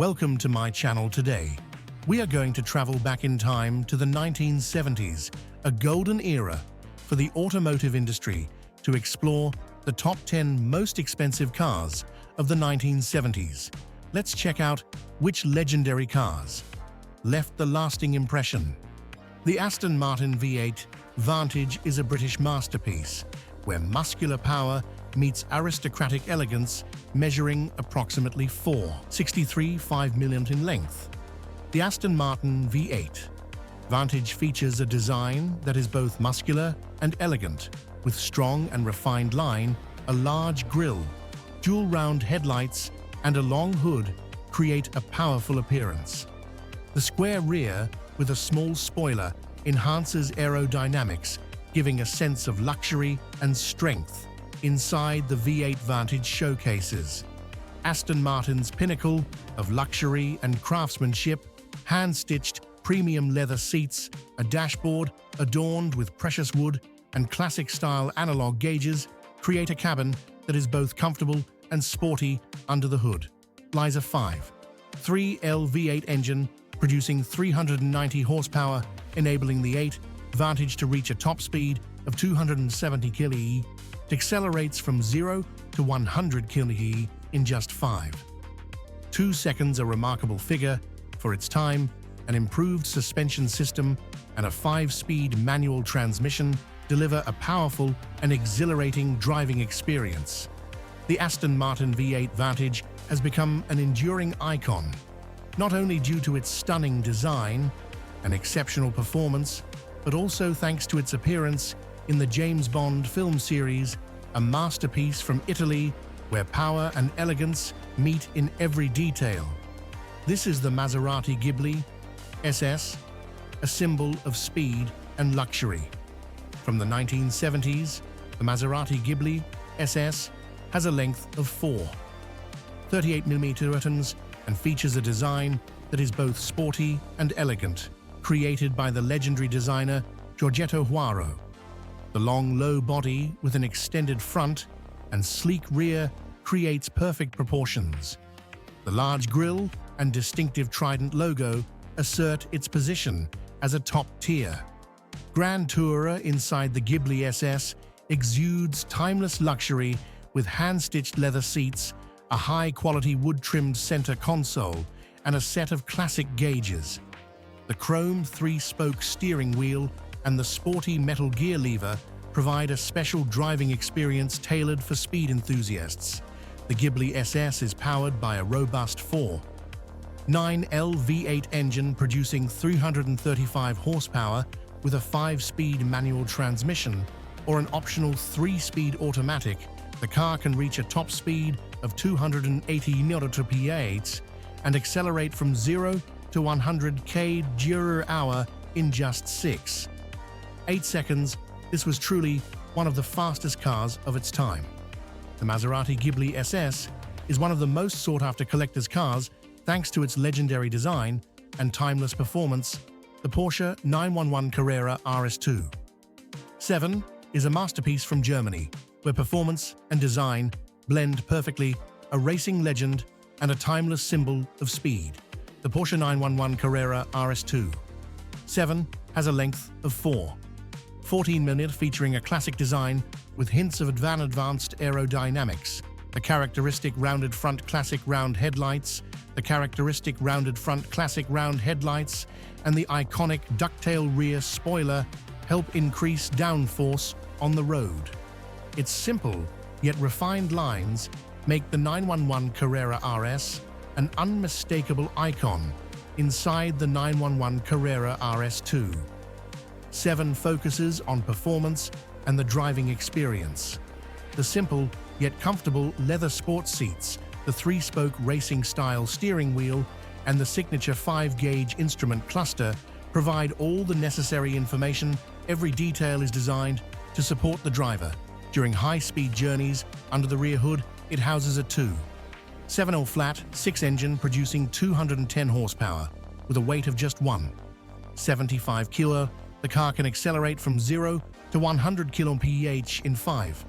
Welcome to my channel today. We are going to travel back in time to the 1970s, a golden era for the automotive industry, to explore the top 10 most expensive cars of the 1970s. Let's check out which legendary cars left the lasting impression. The Aston Martin V8 Vantage is a British masterpiece, where muscular power meets aristocratic elegance, measuring approximately 4.63 millimeters in length. The Aston Martin V8 Vantage features a design that is both muscular and elegant, with strong and refined line, a large grille, dual round headlights, and a long hood create a powerful appearance. The square rear, with a small spoiler, enhances aerodynamics, giving a sense of luxury and strength. Inside the V8 Vantage showcases Aston Martin's pinnacle of luxury and craftsmanship, hand-stitched premium leather seats, a dashboard adorned with precious wood, and classic-style analog gauges create a cabin that is both comfortable and sporty. Under the hood lies a 5.3L V8 engine producing 390 horsepower, enabling the 8 Vantage to reach a top speed of 270 km/h. It accelerates from 0 to 100 km/h in just 5.2 seconds, a remarkable figure for its time. An improved suspension system and a 5-speed manual transmission deliver a powerful and exhilarating driving experience. The Aston Martin V8 Vantage has become an enduring icon, not only due to its stunning design and exceptional performance, but also thanks to its appearance in the James Bond film series, a masterpiece from Italy where power and elegance meet in every detail. This is the Maserati Ghibli SS, a symbol of speed and luxury. From the 1970s, the Maserati Ghibli SS has a length of 4.38 buttons and features a design that is both sporty and elegant, created by the legendary designer Giorgetto Huaro. The long, low body with an extended front and sleek rear creates perfect proportions. The large grille and distinctive trident logo assert its position as a top-tier Grand Tourer. Inside the Ghibli SS exudes timeless luxury with hand-stitched leather seats, a high-quality wood-trimmed center console, and a set of classic gauges. The chrome 3-spoke steering wheel and the sporty metal gear lever provide a special driving experience tailored for speed enthusiasts. The Ghibli SS is powered by a robust 4.9L V8 engine producing 335 horsepower with a 5-speed manual transmission or an optional 3-speed automatic. The car can reach a top speed of 280 km/h and accelerate from 0 to 100 km/h in just 6.8 seconds. This was truly one of the fastest cars of its time. The Maserati Ghibli SS is one of the most sought-after collector's cars thanks to its legendary design and timeless performance. The Porsche 911 Carrera RS2 7 is a masterpiece from Germany, where performance and design blend perfectly, a racing legend and a timeless symbol of speed. The Porsche 911 Carrera RS2 7 has a length of 4.14 mm, featuring a classic design with hints of advanced aerodynamics. The characteristic rounded front classic round headlights, and the iconic ducktail rear spoiler help increase downforce on the road. Its simple yet refined lines make the 911 Carrera RS an unmistakable icon. Inside the 911 Carrera RS2 7 focuses on performance and the driving experience. The simple yet comfortable leather sports seats, the 3-spoke racing-style steering wheel, and the signature 5-gauge instrument cluster provide all the necessary information. Every detail is designed to support the driver. During high-speed journeys, under the rear hood, it houses a 2.7L flat 6 engine producing 210 horsepower. With a weight of just 1.75 kg, the car can accelerate from 0 to 100 km/h in 5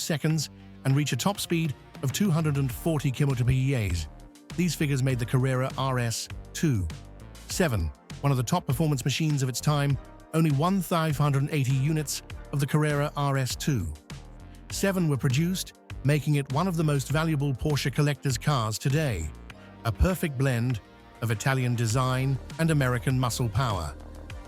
seconds and reach a top speed of 240 km/h. These figures made the Carrera RS2. 7. One of the top performance machines of its time, only 1,580 units of the Carrera RS2. 7 were produced, making it one of the most valuable Porsche collector's cars today. A perfect blend of Italian design and American muscle power.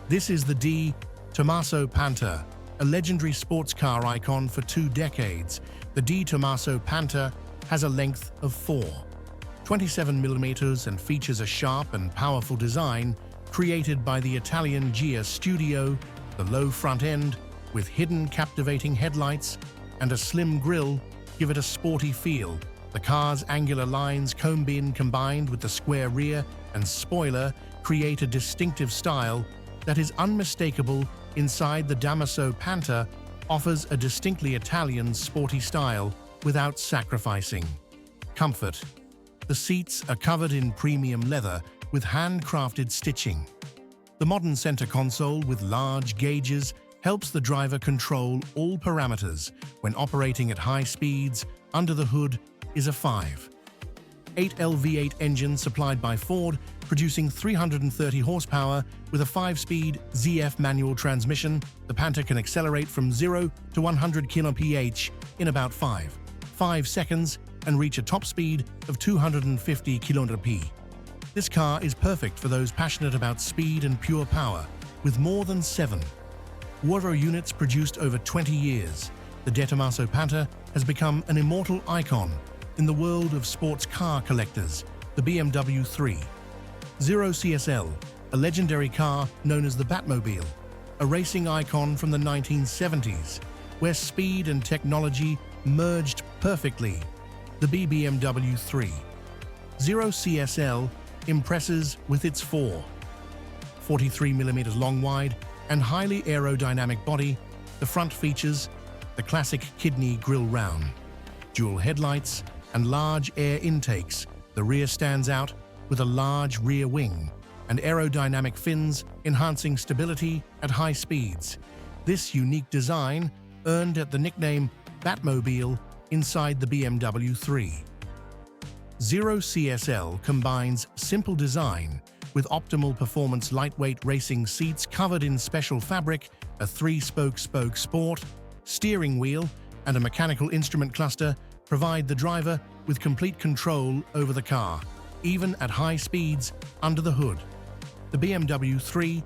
This is the D. Tommaso Panta, a legendary sports car icon for 2 decades. The D. Tommaso Panta has a length of 4.27 millimeters and features a sharp and powerful design created by the Italian Gia Studio. The low front end, with hidden captivating headlights and a slim grille, give it a sporty feel. The car's angular lines combined with the square rear and spoiler create a distinctive style that is unmistakable. Inside, the Tommaso Panta offers a distinctly Italian sporty style without sacrificing comfort. The seats are covered in premium leather with handcrafted stitching. The modern center console with large gauges helps the driver control all parameters when operating at high speeds. Under the hood is a 5.8L V8 engine supplied by Ford, producing 330 horsepower with a 5-speed ZF manual transmission. The Panta can accelerate from 0 to 100 km/h in about 5 seconds and reach a top speed of 250 km/h. This car is perfect for those passionate about speed and pure power. With more than 7 units produced over 20 years, the De Tommaso Panta has become an immortal icon in the world of sports car collectors. The BMW 3.0 CSL, a legendary car known as the Batmobile, a racing icon from the 1970s, where speed and technology merged perfectly. The BMW 3.0 CSL impresses with its 4.43mm long wide and highly aerodynamic body. The front features the classic kidney grille round, dual headlights, and large air intakes. The rear stands out with a large rear wing and aerodynamic fins, enhancing stability at high speeds. This unique design earned it the nickname Batmobile inside the BMW 3.0 CSL combines simple design with optimal performance. Lightweight racing seats covered in special fabric, a 3-spoke sport steering wheel, and a mechanical instrument cluster provide the driver with complete control over the car, even at high speeds. Under the hood, the BMW 3.0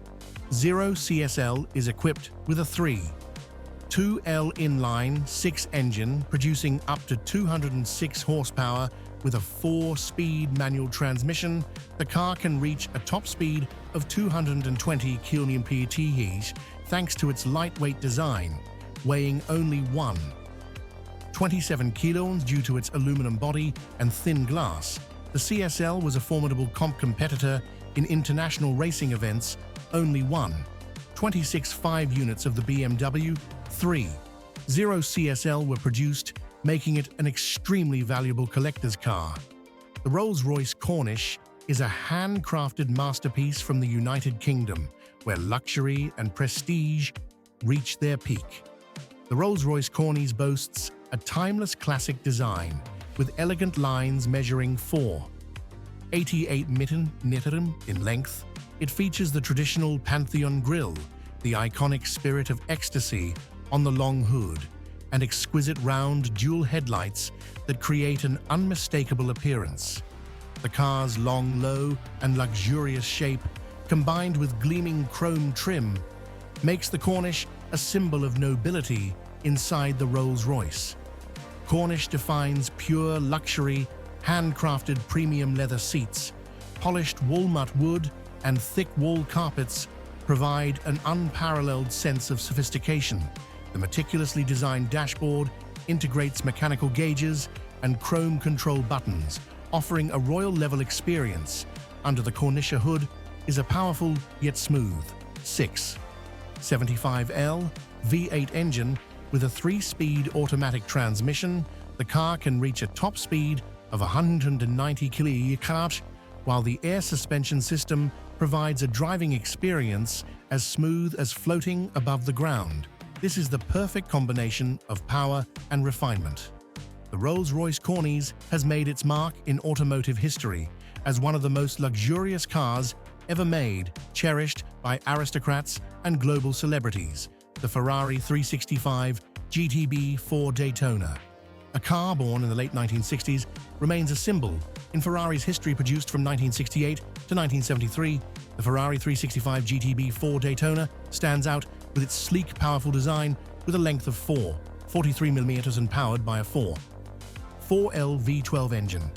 CSL is equipped with a 3.2L inline-6 engine producing up to 206 horsepower with a 4-speed manual transmission. The car can reach a top speed of 220 km/h thanks to its lightweight design, weighing only 1.27 kilos due to its aluminum body and thin glass. The CSL was a formidable competitor in international racing events. Only 1.26 units of the BMW 3.0 CSL were produced, making it an extremely valuable collector's car. The Rolls-Royce Corniche is a handcrafted masterpiece from the United Kingdom, where luxury and prestige reach their peak. The Rolls-Royce Corniche boasts a timeless classic design with elegant lines measuring 4.88 meters in length. It features the traditional Pantheon grille, the iconic Spirit of Ecstasy on the long hood, and exquisite round dual headlights that create an unmistakable appearance. The car's long, low, and luxurious shape, combined with gleaming chrome trim, makes the Corniche a symbol of nobility inside the Rolls-Royce. Corniche defines pure luxury, handcrafted premium leather seats, polished walnut wood, and thick wall carpets provide an unparalleled sense of sophistication. The meticulously designed dashboard integrates mechanical gauges and chrome control buttons, offering a royal-level experience. Under the Corniche hood is a powerful yet smooth 6.75L V8 engine with a 3-speed automatic transmission. The car can reach a top speed of 190 km/h, while the air suspension system provides a driving experience as smooth as floating above the ground. This is the perfect combination of power and refinement. The Rolls-Royce Cornice has made its mark in automotive history as one of the most luxurious cars ever made, cherished by aristocrats and global celebrities. The Ferrari 365 GTB4 Daytona, a car born in the late 1960s, remains a symbol in Ferrari's history. Produced from 1968 to 1973, the Ferrari 365 GTB4 Daytona stands out with its sleek, powerful design with a length of 43 mm and powered by a 4L V12 engine.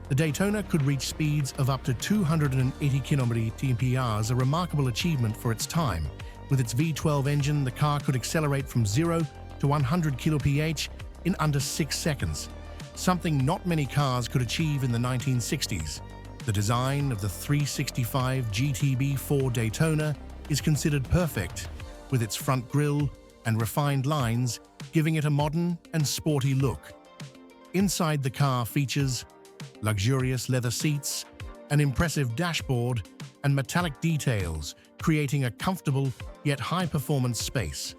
The Daytona could reach speeds of up to 280 km/h, a remarkable achievement for its time. With its V12 engine, the car could accelerate from 0 to 100 km/h in under 6 seconds, something not many cars could achieve in the 1960s. The design of the 365 GTB4 Daytona is considered perfect, with its front grille and refined lines giving it a modern and sporty look. Inside, the car features luxurious leather seats, an impressive dashboard, and metallic details, creating a comfortable yet high-performance space.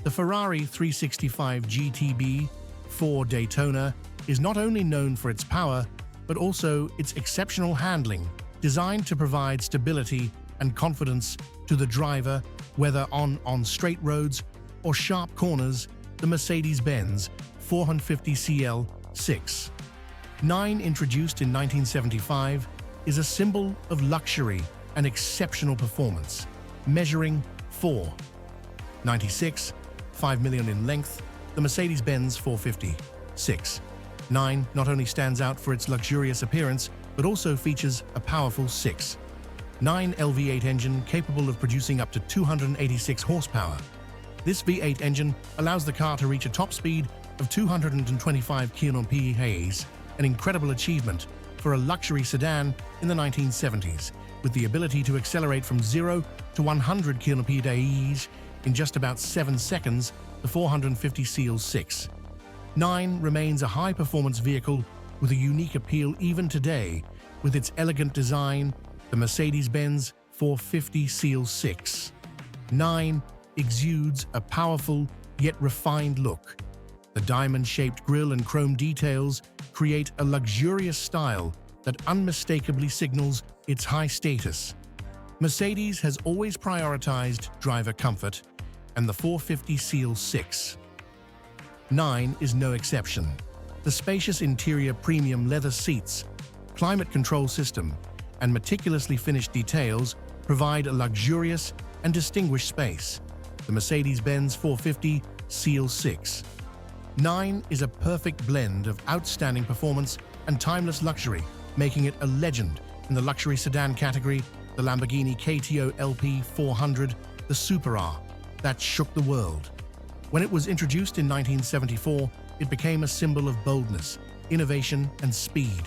The Ferrari 365 GTB4 Daytona is not only known for its power, but also its exceptional handling, designed to provide stability and confidence to the driver, whether on straight roads or sharp corners. The Mercedes-Benz 450 CL6 9, introduced in 1975, is a symbol of luxury and exceptional performance. Measuring 4.96, 5 million in length, the Mercedes-Benz 450 6.9 not only stands out for its luxurious appearance, but also features a powerful 6.9 LV8 engine capable of producing up to 286 horsepower. This V8 engine allows the car to reach a top speed of 225 km/h, an incredible achievement for a luxury sedan in the 1970s, with the ability to accelerate from 0 to 100 km/h in just about 7 seconds. The 450 CL6-9 remains a high-performance vehicle with a unique appeal even today. With its elegant design, the Mercedes-Benz 450 CL6-9 exudes a powerful yet refined look. The diamond-shaped grille and chrome details create a luxurious style that unmistakably signals its high status. Mercedes has always prioritized driver comfort, and the 450 CL6-9 is no exception. The spacious interior, premium leather seats, climate control system, and meticulously finished details provide a luxurious and distinguished space. The Mercedes-Benz 450 CL6-9 is a perfect blend of outstanding performance and timeless luxury, making it a legend in the luxury sedan category. The Lamborghini Countach LP 400, the supercar that shook the world. When it was introduced in 1974, it became a symbol of boldness, innovation, and speed.